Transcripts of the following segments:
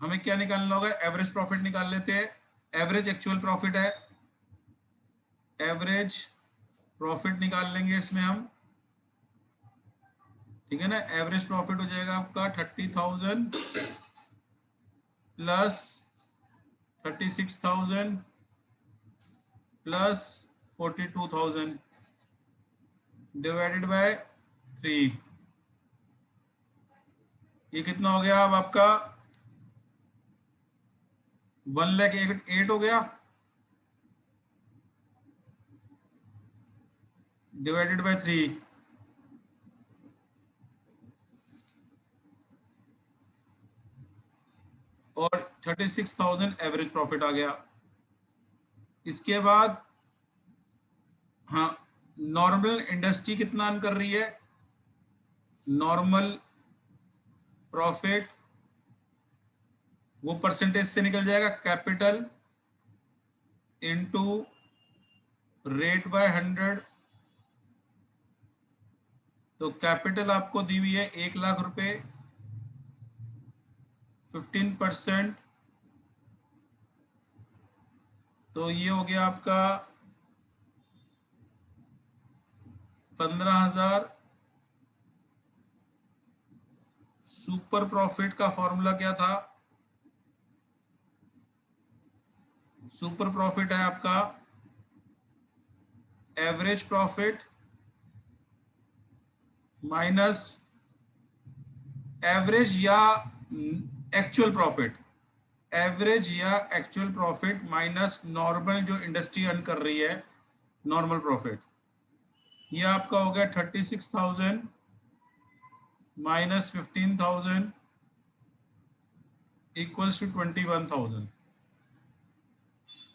हमें क्या निकालना होगा, एवरेज प्रॉफिट निकाल लेते हैं। एवरेज एक्चुअल प्रॉफिट है, एवरेज प्रॉफिट निकाल लेंगे इसमें हम, ठीक है ना। एवरेज प्रॉफिट हो जाएगा आपका 30,000 प्लस 36,000 प्लस 42,000 डिवाइडेड बाय 3। ये कितना हो गया अब आपका 1,08,000 हो गया, डिवाइडेड बाय 3, और 36,000 एवरेज प्रॉफिट आ गया। इसके बाद हाँ, नॉर्मल इंडस्ट्री कितना अर्न कर रही है, नॉर्मल प्रॉफिट वो परसेंटेज से निकल जाएगा, कैपिटल इनटू रेट बाय 100। तो कैपिटल आपको दी हुई है 1,00,000 रुपए, 15%, तो ये हो गया आपका 15,000। सुपर प्रॉफिट का फॉर्मूला क्या था, सुपर प्रॉफिट है आपका एवरेज प्रॉफिट माइनस एवरेज या एक्चुअल प्रॉफिट, एवरेज या एक्चुअल प्रॉफिट माइनस नॉर्मल जो इंडस्ट्री अर्न कर रही है नॉर्मल प्रॉफिट। ये आपका हो गया 36,000 माइनस 15,000 इक्वल्स टू 21,000।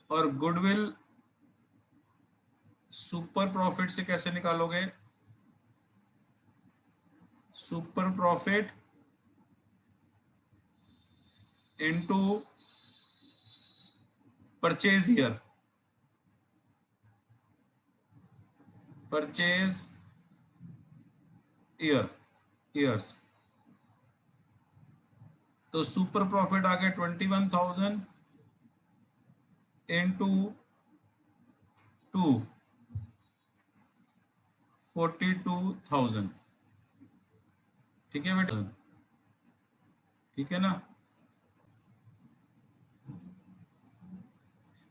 और गुडविल सुपर प्रॉफिट से कैसे निकालोगे, super profit into purchase year, purchase year, years. तो सुपर प्रॉफिट आ गया 21,000 इनटू 2, 42,000। ठीक है बेटा, ठीक है ना।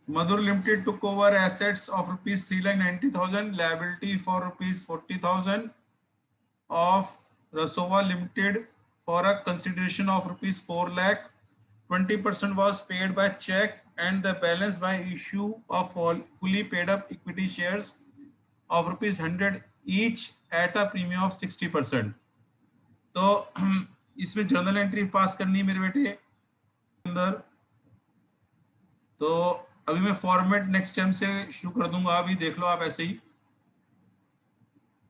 Madhur Limited took over assets of rupees 3,90,000, liability for rupees 40,000 of Rasova Limited for a consideration of rupees 4 lakh. 20% was paid by check and the balance by issue of fully paid up equity shares of rupees 100 each at a premium of 60%. तो इसमें journal entry पास करनी है मेरे बेटे अंदर। तो अभी मैं फॉर्मेट नेक्स्ट टाइम से शुरू कर दूंगा, अभी देख लो आप ऐसे ही।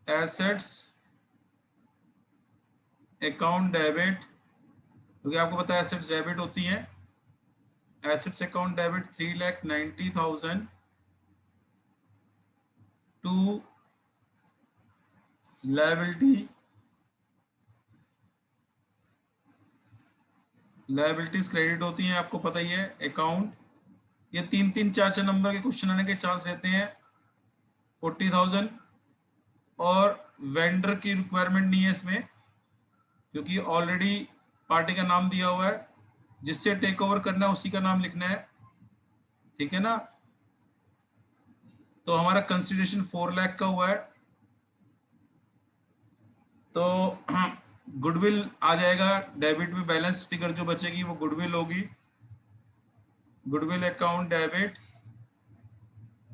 एसेट्स अकाउंट डेबिट, क्योंकि आपको पता है एसेट्स डेबिट होती हैं। Assets account debit 3,90,000 to liability, liabilities credit होती हैं, आपको पता ही है। अकाउंट, ये 3-3, 4-4 नंबर के क्वेश्चन आने के चांस रहते हैं। 40,000 और वेंडर की रिक्वायरमेंट नहीं है इसमें, क्योंकि ऑलरेडी पार्टी का नाम दिया हुआ है, जिससे टेक ओवर करना है उसी का नाम लिखना है, ठीक है ना। तो हमारा कंसिडरेशन 4 लाख का हुआ है, तो गुडविल आ जाएगा डेबिट में, बैलेंस फिगर जो बचेगी वो गुडविल होगी। गुडविल अकाउंट डेबिट,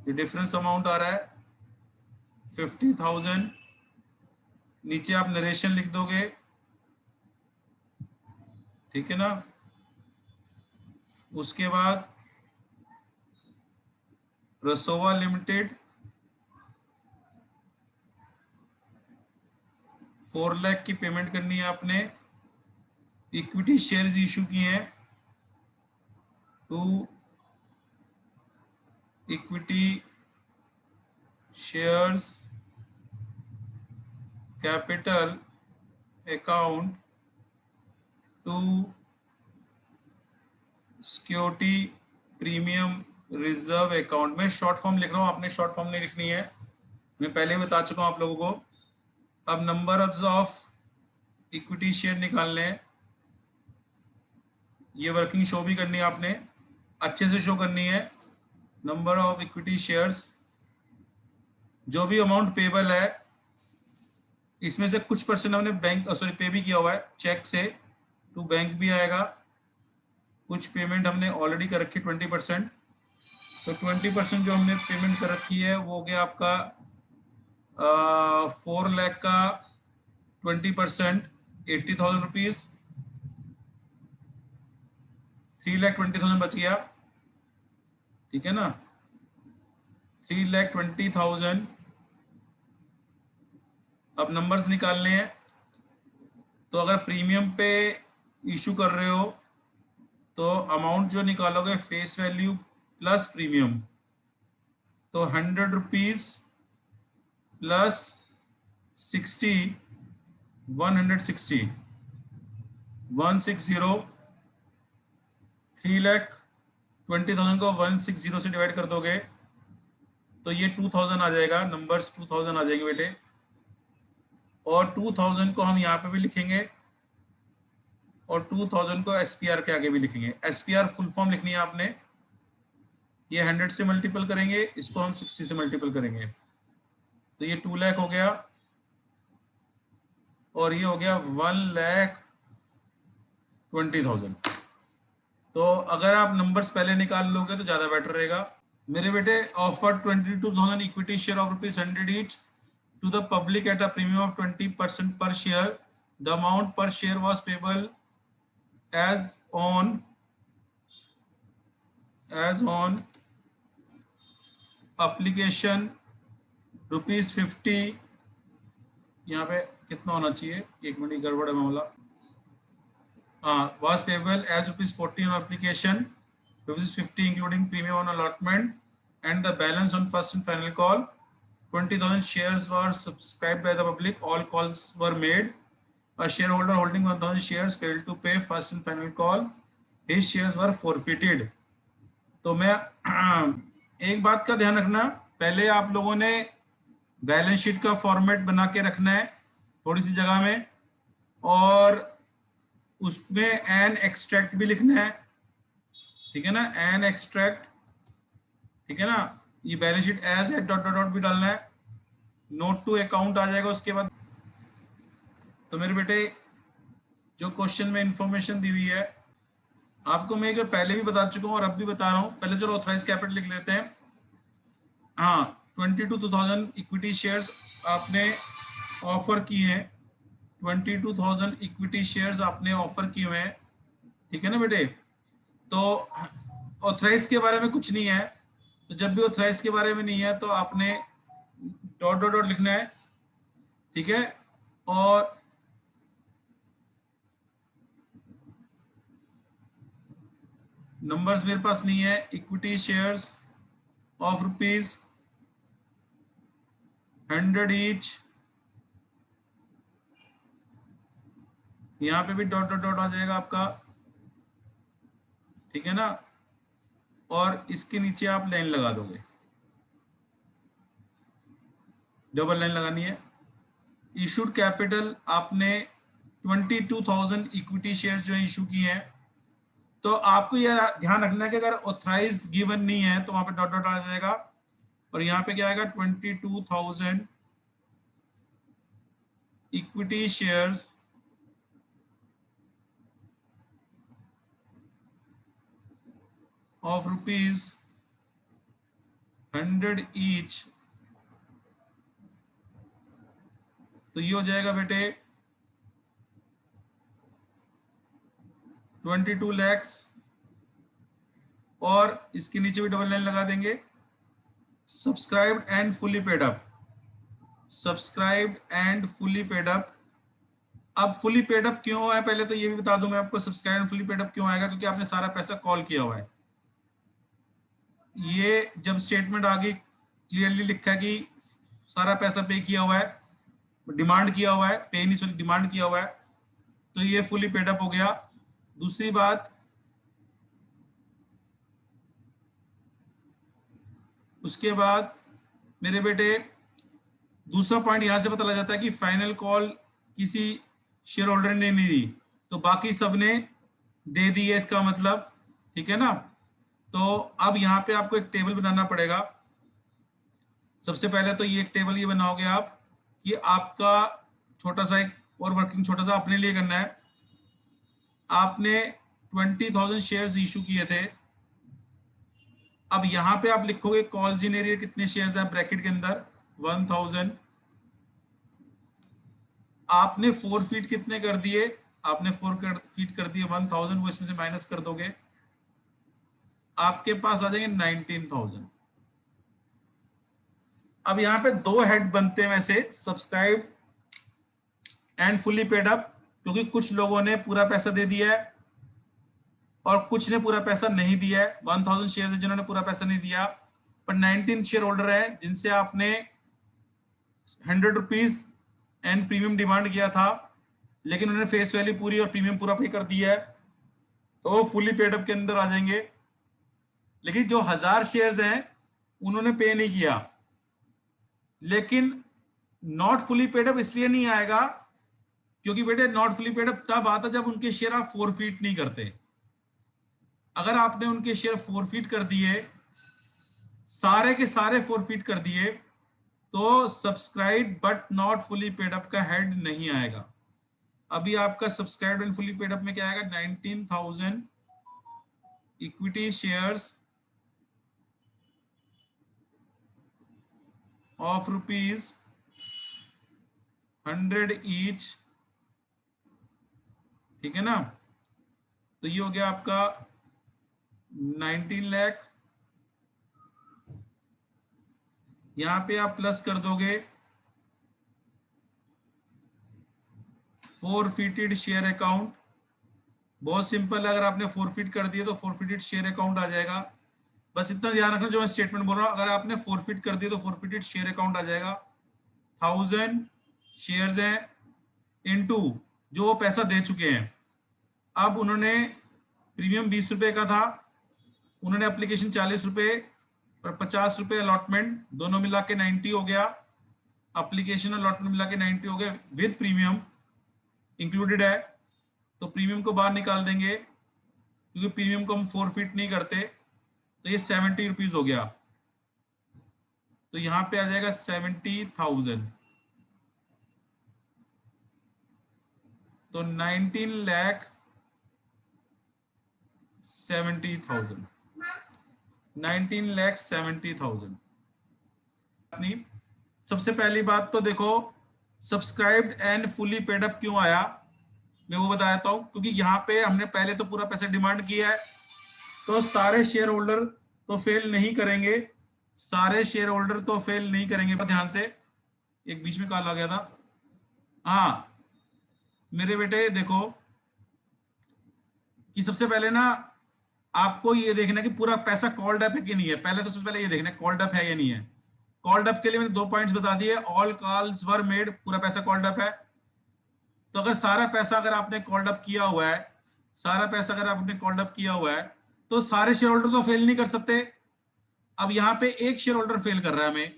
ये डिफरेंस अमाउंट आ रहा है 50,000। नीचे आप नरेशन लिख दोगे, ठीक है ना। उसके बाद रसोवा लिमिटेड 4 लाख की पेमेंट करनी है आपने। इक्विटी शेयर्स इशू किए हैं to equity shares capital account to security premium reserve account में शॉर्ट फॉर्म लिख रहा हूँ, आपने शॉर्ट फॉर्म नहीं लिखनी है, मैं पहले ही बता चुका हूँ आप लोगों को। अब नंबर ऑफ इक्विटी शेयर निकालने हैं, ये वर्किंग शो भी करनी है आपने, अच्छे से शो करनी है। नंबर ऑफ इक्विटी शेयर्स, जो भी अमाउंट पेबल है इसमें से कुछ परसेंट हमने बैंक सॉरी पे भी किया हुआ है चेक से, टू बैंक भी आएगा। कुछ पेमेंट हमने ऑलरेडी कर रखी 20%, तो 20% जो हमने पेमेंट कर रखी है वो हो गया आपका 4 लाख का 20%, 80,000 रुपीज, 3,20,000 बच गया, ठीक है ना। 3,20,000। अब नंबर्स निकालने हैं, तो अगर प्रीमियम पे इशू कर रहे हो तो अमाउंट जो निकालोगे फेस वैल्यू प्लस प्रीमियम, तो 100 रुपीज प्लस 60, 160, 160, 3,20,000 को 160 से डिवाइड कर दोगे तो ये 2,000 आ जाएगा, नंबर्स 2,000 आ जाएंगे बेटे। और 2,000 को हम यहाँ पे भी लिखेंगे और 2,000 को एसपीआर के आगे भी लिखेंगे। एसपीआर फुल फॉर्म लिखनी है आपने, ये 100 से मल्टीपल करेंगे, इसको हम 60 से मल्टीपल करेंगे, तो ये 2 लाख हो गया और ये हो गया 1,20,000। तो अगर आप नंबर्स पहले निकाल लोगे तो ज्यादा बेटर रहेगा मेरे बेटे। Offer 22,000 equity share of ₹100 each to the public at a premium of 20% per share. The amount per share was payable as on application ₹50। यहाँ पे कितना होना चाहिए, एक मिनट गड़बड़ है मामला। was payable as ₹40 on application, ₹50 including premium on allotment, and the balance on first and final call. 20,000 shares were subscribed by the public. All calls were made. A shareholder holding 1,000 shares failed to pay first and final call. His shares were forfeited. तो मैं एक बात का ध्यान रखना, पहले आप लोगों ने बैलेंस शीट का फॉर्मेट बना के रखना है थोड़ी सी जगह में, और उसमें एन एक्सट्रैक्ट भी लिखना है, ठीक है ना, एन एक्सट्रैक्ट, ठीक है ना। ये बैलेंस शीट एज है डॉट डॉट डॉट भी डालना है, नोट टू अकाउंट आ जाएगा उसके बाद। तो मेरे बेटे जो क्वेश्चन में इंफॉर्मेशन दी हुई है आपको मैं एक पहले भी बता चुका हूँ और अब भी बता रहा हूँ। पहले चलो ऑथराइज कैपिटल लिख लेते हैं। हाँ, 22,000 इक्विटी शेयर्स आपने ऑफर किए हैं, 22,000 इक्विटी शेयर्स आपने ऑफर किए हुए हैं, ठीक है ना बेटे। तो ऑथराइज के बारे में कुछ नहीं है, तो जब भी ऑथराइज के बारे में नहीं है तो आपने डॉट डॉट डॉट लिखना है, ठीक है। और नंबर्स मेरे पास नहीं है। इक्विटी शेयर्स ऑफ ₹100 ईच, यहां पे भी डॉट डॉट डॉट आ जाएगा आपका, ठीक है ना। और इसके नीचे आप लाइन लगा दोगे, डबल लाइन लगानी है। इशूड कैपिटल आपने 22,000 इक्विटी शेयर जो इशू किए हैं, तो आपको यह ध्यान रखना है कि अगर ऑथराइज गिवन नहीं है तो वहां पे डॉट डॉट आ जाएगा, और यहाँ पे क्या आएगा 22,000 इक्विटी शेयर्स ऑफ ₹100 ईच, तो ये हो जाएगा बेटे 22 लाख, और इसके नीचे भी डबल लाइन लगा देंगे। Subscribed and fully paid up, subscribed and fully paid up. अब फुली पेड अप क्यों है पहले तो ये भी बता दूं मैं आपको। Subscribe and fully paid up क्यों आएगा, क्योंकि आपने सारा पैसा कॉल किया हुआ है। ये जब स्टेटमेंट आगे क्लियरली लिखा है कि सारा पैसा पे किया हुआ है, डिमांड किया हुआ है, पे नहीं सॉरी डिमांड किया हुआ है, तो ये फुली पेड अप हो गया। दूसरी बात, उसके बाद मेरे बेटे दूसरा पॉइंट यहां से पता लग जाता है कि फाइनल कॉल किसी शेयर होल्डर ने नहीं दी, तो बाकी सबने दे दी है इसका मतलब, ठीक है ना। तो अब यहाँ पे आपको एक टेबल बनाना पड़ेगा। सबसे पहले तो ये एक टेबल ये बनाओगे आप कि आपका छोटा सा एक और वर्किंग छोटा सा अपने लिए करना है। आपने 20,000 शेयर्स इशू किए थे। अब यहां पे आप लिखोगे कॉल्स इन एरिया कितने शेयर्स हैं ब्रैकेट के अंदर 1000। आपने 4 फीट कितने कर दिए, आपने 4 फीट कर दिए 1000, वो इसमें से माइनस कर दोगे, आपके पास आ जाएंगे 19,000। अब यहाँ पे दो हेड बनते हैं वैसे, subscribe and fully paid up, क्योंकि कुछ लोगों ने पूरा पैसा दे दिया है और कुछ ने पूरा पैसा नहीं दिया है। 1000 शेयर जिन्होंने पूरा पैसा नहीं दिया, पर 19 शेयर होल्डर है जिनसे आपने 100 रुपीज एंड प्रीमियम डिमांड किया था, लेकिन उन्होंने फेस वैल्यू पूरी और प्रीमियम पूरा पे कर दिया है, तो वो फुली पेड अप के अंदर आ जाएंगे। लेकिन जो 1000 शेयर्स हैं उन्होंने पे नहीं किया, लेकिन नॉट फुली पेड अप इसलिए नहीं आएगा क्योंकि बेटे नॉट फुली पेड अप तब आता जब उनके शेयर आप 4 फीट नहीं करते। अगर आपने उनके शेयर 4 फीट कर दिए, सारे के सारे 4 फीट कर दिए, तो subscribe but not fully paid up का हेड नहीं आएगा। अभी आपका subscribe and fully paid up में क्या आएगा, 19,000 equity shares of rupees 100 each, ठीक है ना। तो ये हो गया आपका 19 लाख। यहां पे आप प्लस कर दोगे 4 फीटेड शेयर अकाउंट। बहुत सिंपल, अगर आपने 4 फीट कर दिए तो 4 फीटेड शेयर अकाउंट आ जाएगा। बस इतना ध्यान रखना जो मैं स्टेटमेंट बोल रहा हूं, अगर आपने 4 फीट कर दिए तो 4 फीटेड शेयर अकाउंट आ जाएगा। 1000 शेयर्स हैं इनटू जो वो पैसा दे चुके हैं। अब उन्होंने प्रीमियम 20 रुपए का था, उन्होंने एप्लीकेशन 40 रुपए और 50 रुपए अलॉटमेंट, दोनों मिला के 90 हो गया। एप्लीकेशन अलॉटमेंट मिला के 90 हो गया, विद प्रीमियम इंक्लूडेड है, तो प्रीमियम को बाहर निकाल देंगे क्योंकि प्रीमियम को हम 4 फीट नहीं करते। तो ये 70 रुपीज हो गया, तो यहां पे आ जाएगा 70,000। तो 19 लाख 70,000, 19 लाख 70,000। सबसे पहली बात तो देखो subscribed and fully paid up क्यों आया, मैं वो बताता हूं। क्योंकि यहाँ पे हमने पहले तो पूरा पैसा डिमांड किया है, तो सारे शेयर होल्डर तो फेल नहीं करेंगे, सारे शेयर होल्डर तो फेल नहीं करेंगे। ध्यान से, एक बीच में कॉल आ गया था। हाँ मेरे बेटे देखो कि सबसे पहले ना आपको ये देखना कि पूरा पैसा कॉल्ड अप है कि नहीं है। पहले तो सबसे पहले ये देखना कॉल्ड अप है या नहीं है। कॉल्ड अप के लिए मैंने 2 पॉइंट्स बता दिए, ऑल कॉल्स वर मेड, पूरा पैसा कॉल्ड अप है। तो अगर सारा पैसा अगर आपने कॉल्ड अप किया हुआ है, सारा पैसा अगर आपने कॉल्ड अप किया हुआ है, तो सारे शेयर होल्डर तो फेल नहीं कर सकते। अब यहाँ पे एक शेयर होल्डर फेल कर रहा है हमें,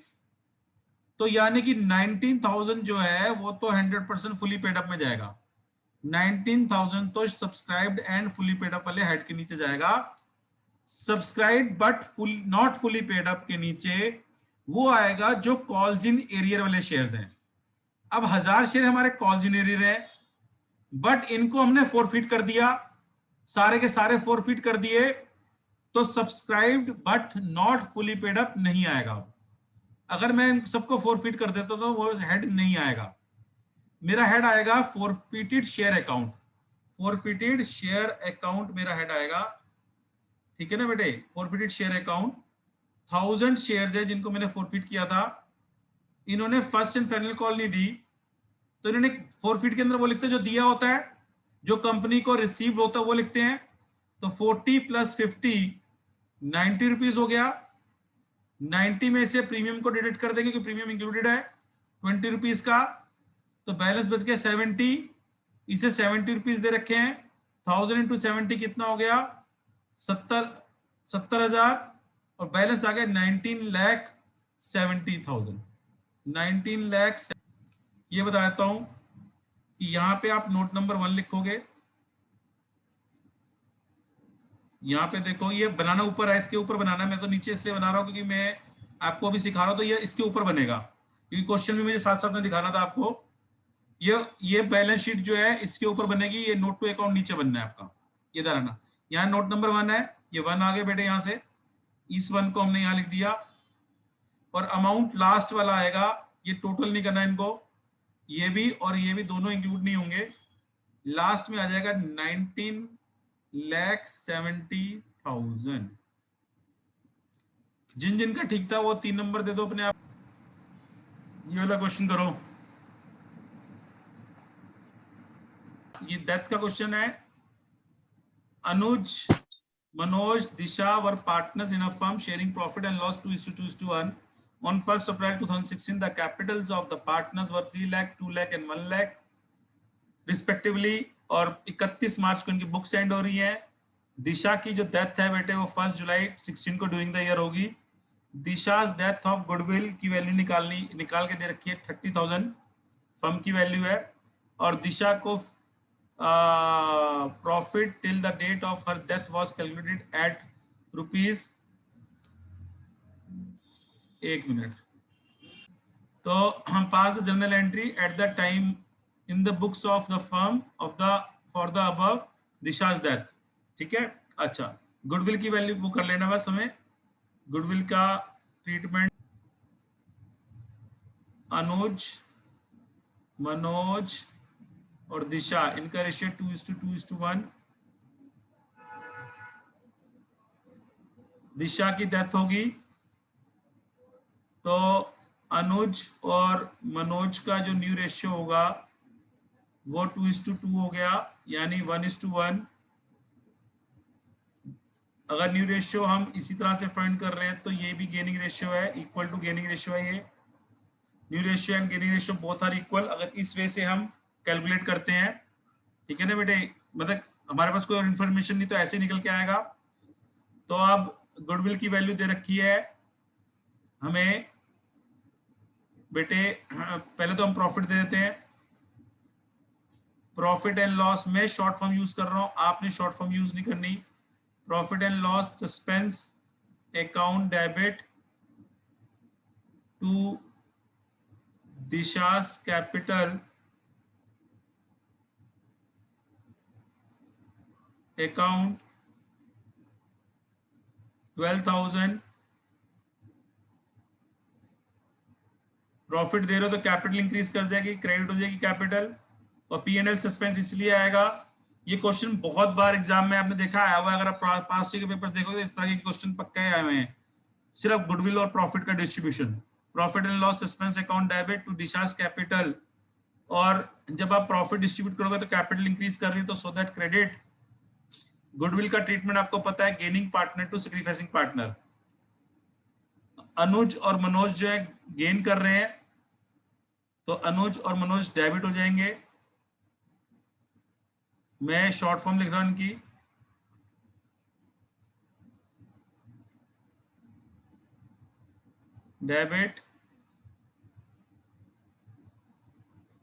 तो यानी कि 19,000 जो है वो तो 100% फुली पेड अप में जाएगा। 19,000 तो subscribed and fully paid up वाले हेड के नीचे जाएगा। Subscribe but full not fully paid up के नीचे वो आएगा जो कॉल्स इन एरियर वाले शेयर्स हैं। अब 1000 शेयर हमारे कॉल्स इन एरियर है, बट इनको हमने 4 फीट कर दिया, सारे के सारे 4 फीट कर दिए, तो subscribed but not fully paid up नहीं आएगा। अगर मैं सबको 4 फीट कर देता तो वो हेड नहीं आएगा। मेरा हेड आएगा 4 फीटेड शेयर अकाउंट, 4 फीटेड शेयर अकाउंट मेरा हेड आएगा, ठीक है ना बेटे। 4 फीटेड शेयर अकाउंट, 1000 शेयर्स है जिनको मैंने 4 फीट किया था, इन्होंने फर्स्ट एंड फाइनल कॉल नहीं दी, तो इन्होंने 4 फीट के अंदर वो लिखते हैं जो दिया होता है, जो कंपनी को रिसीव होता है वो लिखते हैं। तो 40 + 50 90 रुपीज हो गया। 90 में से प्रीमियम को डिडक्ट कर देंगे क्योंकि प्रीमियम इंक्लूडेड है 20 रुपीज का, तो बैलेंस बच गया 70। इसे 70 रुपीज दे रखे हैं, 1000 × 70 कितना हो गया 70,000, और बैलेंस आ गया 19,70,000। 19 लाख। ये बता देता हूं कि यहाँ पे आप नोट नंबर 1 लिखोगे, यहाँ पे देखो ये बनाना ऊपर है, इसके ऊपर बनाना है। मैं तो नीचे इसलिए बना रहा हूँ क्योंकि मैं आपको अभी सिखा रहा हूँ, तो ये इसके ऊपर बनेगा क्योंकि क्वेश्चन भी मुझे साथ साथ में दिखाना था आपको। ये बैलेंस शीट जो है इसके ऊपर बनेगी, ये नोट टू अकाउंट नीचे बनना है आपका। ये रहना, यहाँ नोट नंबर 1 है, ये 1 आगे बेटे यहाँ से, इस 1 को हमने यहाँ लिख दिया। और अमाउंट लास्ट वाला आएगा, ये टोटल नहीं करना इनको, ये भी और ये भी दोनों इंक्लूड नहीं होंगे। लास्ट में आ जाएगा 19,70,000। जिन जिन का ठीक था वो 3 नंबर दे दो अपने आप। ये वाला क्वेश्चन करो, ये डेथ का क्वेश्चन है। अनुज, Manoj, Disha were partners in a firm sharing profit and loss 2:1. On 1st April 2016, the capitals of the partners were 3 lakh, 2 lakh and 1 lakh respectively. और 31 मार्च को इनकी बुक सेंड हो रही है। दिशा की जो डेथ है बेटे वो 1 जुलाई 16 को ड्यूरिंग द ईयर होगी। दिशाज डेथ ऑफ गुडविल की वैल्यू निकाल के दे रखी है 30,000 फर्म की वैल्यू है। और दिशा को profit till the date of her death was calculated at rupees, 1 minute. तो हम pass the journal entry at the time in the books of the firm of the for the above deceased death. ठीक है, अच्छा goodwill की value वो कर लेना बस हमें। गुडविल का ट्रीटमेंट, अनुज, मनोज और दिशा, इनका रेशियो 2:2:1। दिशा की डेथ होगी तो अनुज और मनोज का जो न्यू रेशियो होगा वो 2:2 हो गया, यानी 1:1। अगर न्यू रेशियो हम इसी तरह से फाइंड कर रहे हैं तो ये भी गेनिंग रेशियो है, इक्वल टू गेनिंग रेशियो है। ये new ratio and gaining ratio both are equal अगर इस वे से हम कैलकुलेट करते हैं। ठीक है ना बेटे, मतलब हमारे पास कोई और इन्फॉर्मेशन नहीं तो ऐसे निकल के आएगा। तो अब गुडविल की वैल्यू दे रखी है हमें बेटे, पहले तो हम प्रॉफिट दे देते हैं। प्रॉफिट एंड लॉस में शॉर्ट फॉर्म यूज कर रहा हूं, आपने शॉर्ट फॉर्म यूज नहीं करनी। Profit and loss suspense account debit to deceased capital account 12,000। Profit दे रहे हो तो कैपिटल इंक्रीज कर जाएगी, क्रेडिट हो जाएगी कैपिटल। और पी एंड एल सस्पेंस इसलिए आएगा, ये क्वेश्चन बहुत बार एग्जाम में आपने देखा आया हुआ है। अगर आप पास्ट के पेपर्स देखोगे इस तरह के क्वेश्चन पक्के आए हुए हैं। सिर्फ गुडविल और प्रॉफिट का distribution, profit and loss suspense account debit to deceased capital. और जब आप प्रॉफिट डिस्ट्रीब्यूट करोगे तो कैपिटल इंक्रीज कर रही है, तो सो दैट क्रेडिट। गुडविल का ट्रीटमेंट आपको पता है, gaining partner to sacrificing partner. Anuj और मनोज जो है गेन कर रहे हैं तो अनुज और मनोज डेबिट हो जाएंगे। मैं शॉर्ट फॉर्म लिख रहा हूं इनकी, डेबिट।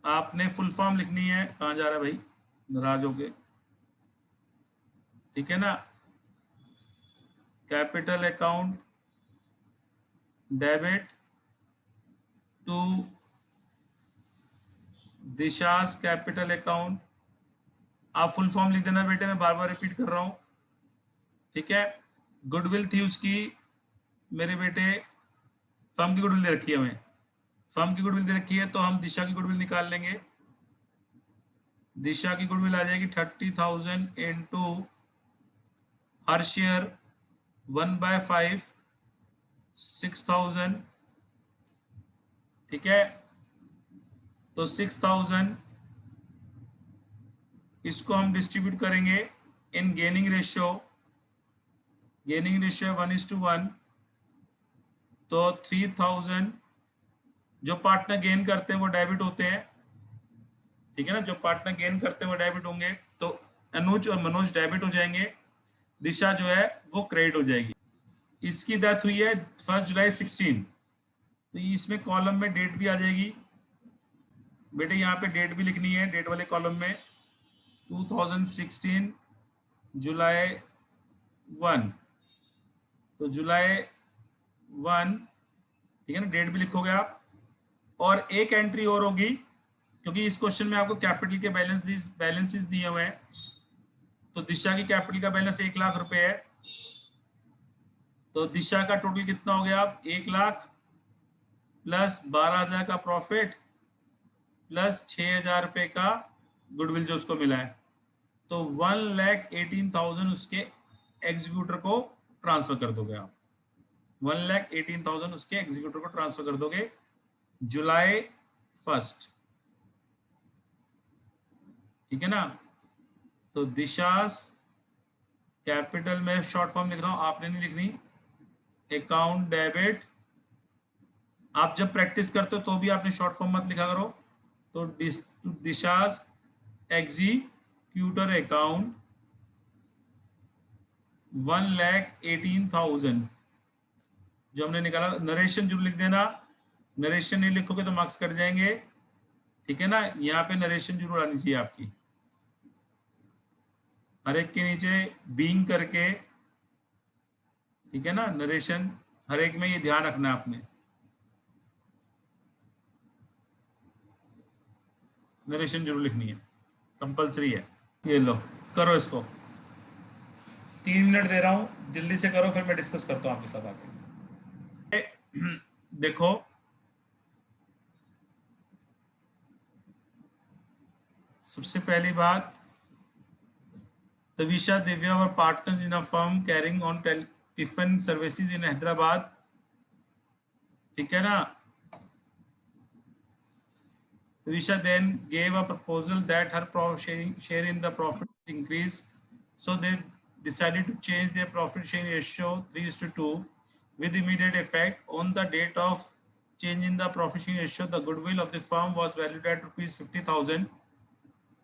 आपने फुल फॉर्म लिखनी है, कहां जा रहा है भाई नाराज हो गए, ठीक है ना। Capital account debit to deceased capital account. आप फुल फॉर्म लिख देना बेटे, मैं बार बार रिपीट कर रहा हूं, ठीक है। गुडविल थी उसकी मेरे बेटे, फर्म की गुडविल दे रखी है हमें, फर्म की गुडविल दे रखी है तो हम दिशा की गुडविल निकाल लेंगे। दिशा की गुडविल आ जाएगी 30,000 इंटू हर शेयर 1/5 6,000, ठीक है। तो 6,000 इसको हम डिस्ट्रीब्यूट करेंगे in gaining ratio, gaining ratio 1:1। तो 3,000 जो पार्टनर गेन करते हैं वो डेबिट होते हैं, ठीक है ना। जो पार्टनर गेन करते हैं वो डेबिट होंगे, तो अनुज और मनोज डेबिट हो जाएंगे, दिशा जो है वो क्रेडिट हो जाएगी। इसकी डेथ हुई है 1 जुलाई 16, तो इसमें कॉलम में डेट भी आ जाएगी बेटे, यहाँ पे डेट भी लिखनी है, डेट वाले कॉलम में 2016 जुलाई 1, तो जुलाई 1, ठीक है ना, डेट भी लिखोगे आप। और एक एंट्री और होगी, क्योंकि इस क्वेश्चन में आपको कैपिटल के बैलेंसेस दिए हुए हैं, तो दिशा की कैपिटल का बैलेंस 1 लाख रुपए है, तो दिशा का टोटल कितना हो गया, 1 लाख प्लस 12,000 का प्रॉफिट प्लस 6,000 रुपए का गुडविल जो उसको मिला है, तो 1,18,000 उसके एग्जीक्यूटर को ट्रांसफर कर दोगे आप। 1,18,000 उसके एग्जीक्यूटर को ट्रांसफर कर दोगे जुलाई 1, ठीक है ना। तो दिशास कैपिटल में शॉर्ट फॉर्म लिख रहा हूं, आपने नहीं लिखनी, अकाउंट डेबिट, आप जब प्रैक्टिस करते हो तो भी आपने शॉर्ट फॉर्म मत लिखा करो। तो दिशास एग्जीक्यूटर अकाउंट 1,18,000 जो हमने निकाला। नरेशन जरूर लिख देना, नरेशन नहीं लिखोगे तो मार्क्स कट जाएंगे, ठीक है ना। यहाँ पे नरेशन जरूर आनी चाहिए आपकी, हर एक के नीचे बीइंग करके, ठीक है ना, नरेशन हर एक में ये ध्यान रखना है आपने, नरेशन जरूर लिखनी है, कंपलसरी है। ये लो करो इसको, 3 मिनट दे रहा हूं, जल्दी से करो, फिर मैं डिस्कस करता हूं आपके साथ आगे। देखो सबसे पहली बात, तविशा दिव्या और partners in a firm carrying on tiffin services in Hyderabad, ठीक है ना। Risha then gave a proposal that her share in the profit increase, so they decided to change their profit sharing ratio 3:2 with immediate effect. On the date of change in the profit sharing ratio, the goodwill of the firm was valued at rupees 50,000.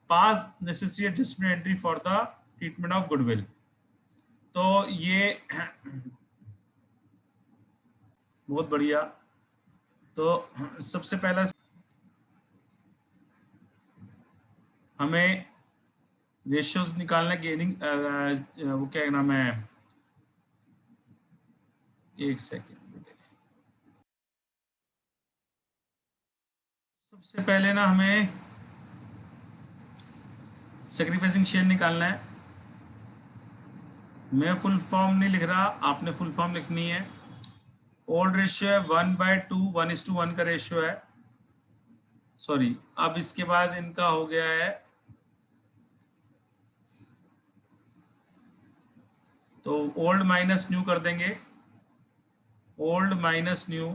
Pass necessary adjustment entry for the treatment of goodwill. तो ये बहुत बढ़िया। तो सबसे पहला हमें ratios निकालना, gaining वो क्या नाम है, एक सेकेंड। सबसे पहले ना हमें सेक्रीफाइसिंग शेयर निकालना है। मैं फुल फॉर्म नहीं लिख रहा, आपने फुल फॉर्म लिखनी है। ओल्ड रेशियो है 1/2, 1:1 का रेशियो है, सॉरी। अब इसके बाद इनका हो गया है, तो ओल्ड माइनस न्यू कर देंगे, old minus new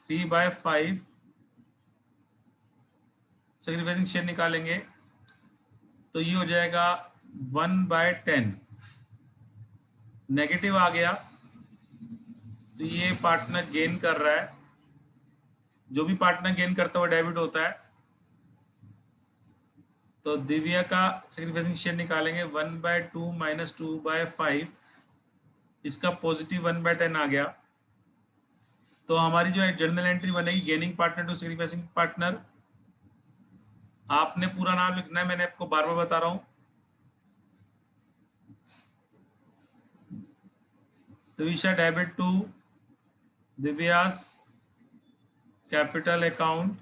3/5, sacrificing share निकालेंगे तो ये हो जाएगा 1/10, नेगेटिव आ गया तो ये पार्टनर गेन कर रहा है, जो भी पार्टनर गेन करता है वो डेबिट होता है। तो दिव्या का सेक्रीफाइसिंग शेयर निकालेंगे 1/2 माइनस 2/5, इसका पॉजिटिव 1/10 आ गया। तो हमारी जो जर्नल एंट्री बनेगी, gaining partner to sacrificing partner, आपने पूरा नाम लिखना है, मैंने आपको बार बार बता रहा हूं। Divya debit to Divya's capital account,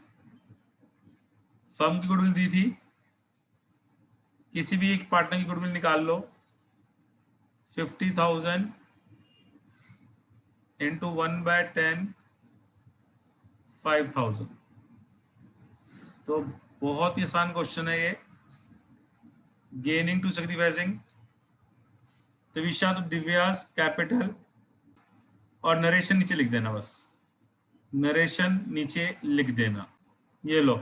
firm की गुडविल दी थी, किसी भी एक पार्टनर की गुडविल निकाल लो, 50,000 इंटू 1/10 5,000। तो बहुत ही आसान क्वेश्चन है ये, गेनिंग टू सेक्रीफाइसिंग, दिव्या तो दिव्यास कैपिटल, और नरेशन नीचे लिख देना, बस नरेशन नीचे लिख देना। ये लो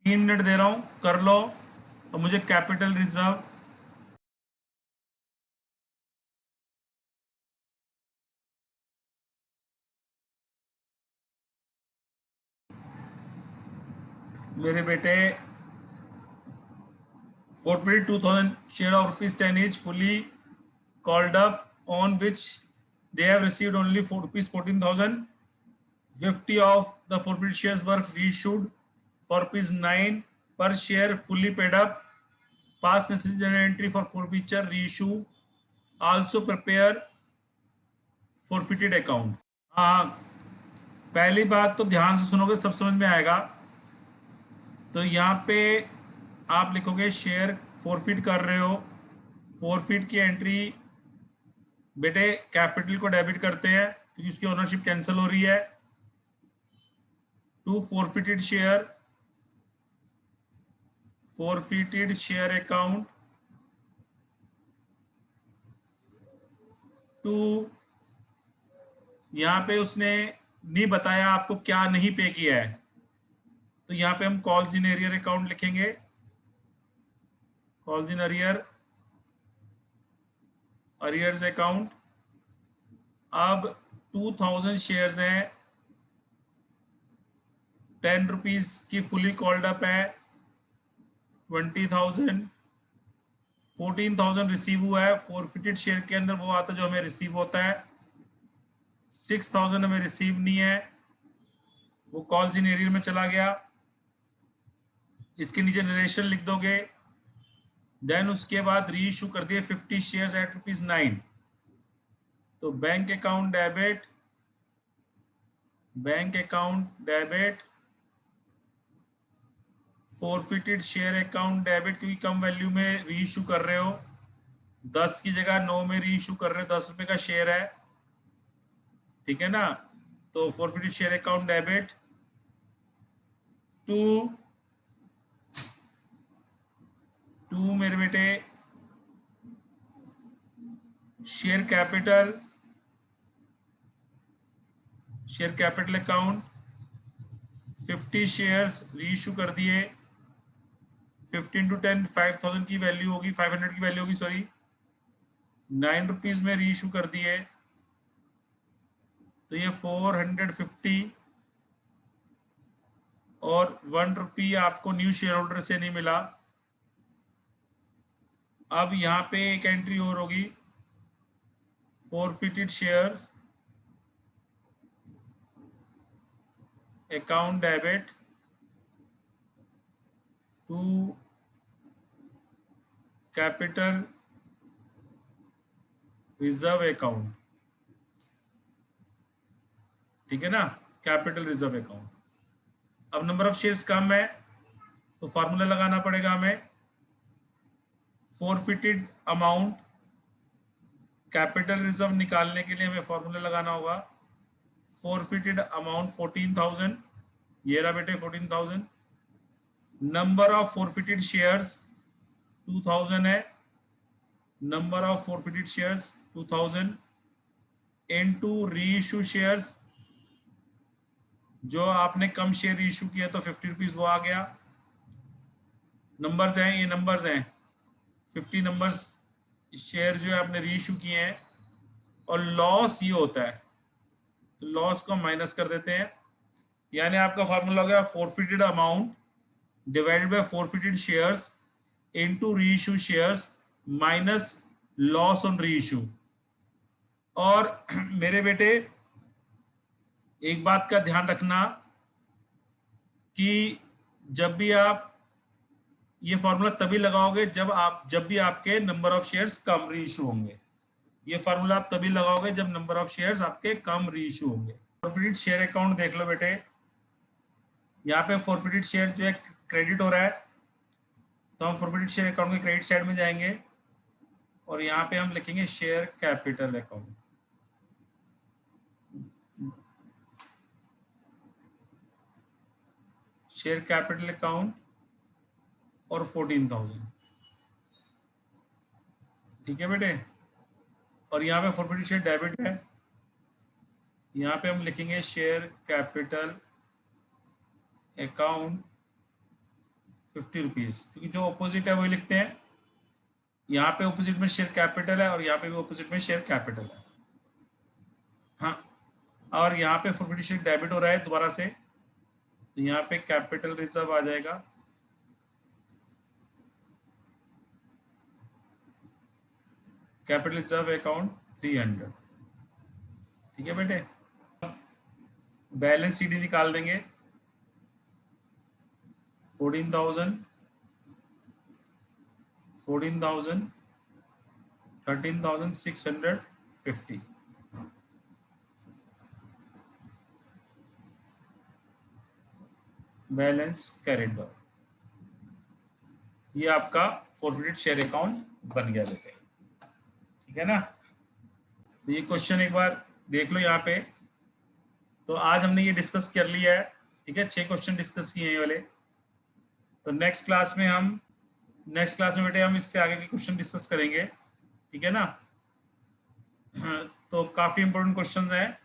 3 मिनट दे रहा हूं, कर लो। और मुझे कैपिटल रिजर्व मेरे बेटे forfeited 2000 share of rupees 10 each fully called up, on which they have received only rupees 14,000. 50 of the forfeited shares were reissued for rupees 9 per share, fully paid up. Pass necessary journal entry for forfeiture reissue. Also prepare forfeited account. हाँ, पहली बात तो ध्यान से सुनोगे, सब समझ में आएगा। तो यहाँ पे आप लिखोगे शेयर फॉरफिट कर रहे हो, फॉरफिट की एंट्री बेटे कैपिटल को डेबिट करते हैं क्योंकि उसकी ओनरशिप कैंसिल हो रही है। To forfeited share account to, यहाँ पे उसने नहीं बताया आपको क्या नहीं पे किया है, तो यहाँ पे हम कॉल्स इन एरियर अकाउंट लिखेंगे, कॉल्स इन अरियर्स अकाउंट। अब 2000 शेयर्स हैं, 10 रुपीज की फुली कॉल्ड अप है, 20,000, 14,000 रिसीव हुआ है। फॉरफिटेड शेयर के अंदर वो आता है जो हमें रिसीव होता है, 6,000 हमें रिसीव नहीं है, वो कॉल्स इन एरियर में चला गया। इसके नीचे नरेशन लिख दोगे। देन उसके बाद री इशू कर दिए 50 शेयर्स एट ₹9। तो bank account debit, forfeited share account debit, क्योंकि कम वैल्यू में री इशू कर रहे हो, 10 की जगह 9 में री इशू कर रहे हो, 10 रुपए का शेयर है, ठीक है ना। तो forfeited share account debit to मेरे बेटे share capital account, 50 shares reissue कर दिए, 15 into 10 5,000 की वैल्यू होगी, 500 की वैल्यू होगी, सॉरी, 9 रुपीज में री इशू कर दिए, तो ये 450 और 1 रुपी आपको न्यू शेयर होल्डर से नहीं मिला। अब यहाँ पे एक एंट्री और होगी, forfeited shares account debit to capital reserve account, ठीक है ना, कैपिटल रिजर्व अकाउंट। अब नंबर ऑफ शेयर्स कम है तो फॉर्मूला लगाना पड़ेगा हमें, फॉरफिटेड अमाउंट, कैपिटल रिजर्व निकालने के लिए हमें फॉर्मूला लगाना होगा, फॉरफिटेड अमाउंट 14,000, ये रहा बेटे 14,000, नंबर ऑफ फॉरफिटेड शेयर्स 2,000 है, number of forfeited shares 2,000 into reissue shares, जो आपने कम शेयर इशू किया तो 50 रुपीज वो आ गया। नंबर्स हैं, ये नंबर्स हैं, 50 नंबर्स शेयर जो है आपने री इशू किए हैं, और लॉस ये होता है, तो लॉस को माइनस कर देते हैं, यानी आपका फॉर्मूला हो गया forfeited amount divided by forfeited shares into reissue shares minus loss on reissue. और मेरे बेटे एक बात का ध्यान रखना कि जब भी आप ये फॉर्मूला तभी लगाओगे जब भी आपके नंबर ऑफ शेयर्स कम री इशू होंगे। ये फॉर्मूला आप तभी लगाओगे जब नंबर ऑफ शेयर्स आपके कम री इशू होंगे। फॉरफिटेड शेयर अकाउंट देख लो बेटे, यहाँ पे फॉरफिटेड शेयर जो है क्रेडिट हो रहा है, तो हम फॉरफिटेड शेयर अकाउंट के क्रेडिट साइड में जाएंगे और यहाँ पे हम लिखेंगे share capital account. Share capital account और 14,000, ठीक है बेटे। और यहाँ पे फॉरफिटेड शेयर डेबिट है, यहाँ पे हम लिखेंगे शेयर कैपिटल अकाउंट 50 रुपीज, क्योंकि जो ऑपोजिट है वही लिखते हैं। यहाँ पे ऑपोजिट में शेयर कैपिटल है और यहाँ पे भी ऑपोजिट में शेयर कैपिटल है, हाँ। और यहाँ पे फॉरफिटेड शेयर डेबिट हो रहा है दोबारा से, तो यहाँ पे कैपिटल रिजर्व आ जाएगा, कैपिटल रिजर्व अकाउंट 300। ठीक है बेटे, बैलेंस सीडी निकाल देंगे 14,000, 13,650। बैलेंस कैरिड फॉरवर्ड, ये आपका फॉरवर्डेड शेयर अकाउंट बन गया बेटे। ठीक है ना, तो ये क्वेश्चन एक बार देख लो यहाँ पे। तो आज हमने ये डिस्कस कर लिया है। ठीक है, 6 क्वेश्चन डिस्कस किए हैं वाले। तो नेक्स्ट क्लास में बेटे हम इससे आगे के क्वेश्चन डिस्कस करेंगे। ठीक है ना, तो काफी इंपॉर्टेंट क्वेश्चंस हैं।